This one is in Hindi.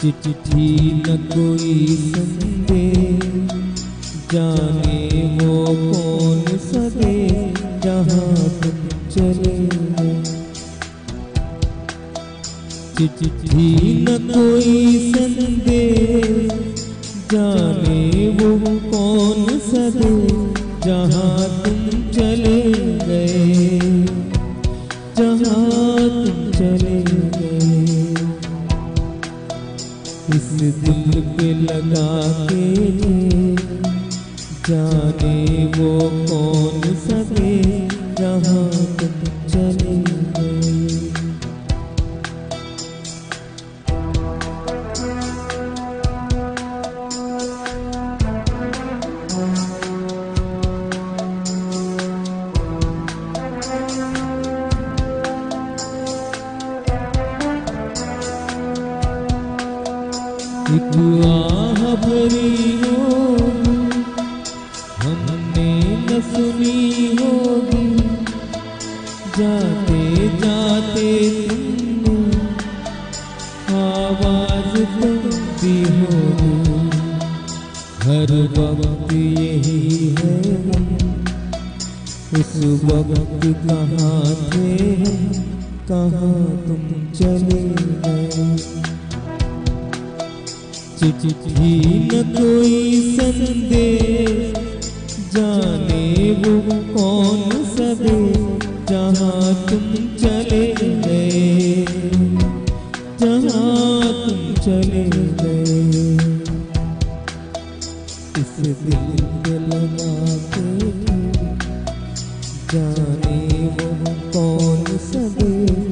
चिट्ठी न कोई संदेश, जाने वो कौन सा देश जहाँ तुम चले गए। चिट्ठी न कोई संदेश, जाने वो कौन सा देश जहाँ तुम चले गए, जहाँ तुम चले गए। इस दिल पे लगा के जाने वो कौन सा देश जहाँ तुम चले गए। एक आह भरी होगी हमने न सुनी होगी, जाते जाते तुमने आवाज तो दी होगी। हर वक्त यही है हम, उस वक्त कहाँ थे हम, कहाँ तुम चले गए। चिट्ठी न कोई संदेश, जाने वो कौन सा देश जहाँ तुम चले गए, जहाँ तुम चले गए। इस दिल पे लगा के जाने वो कौन सा देश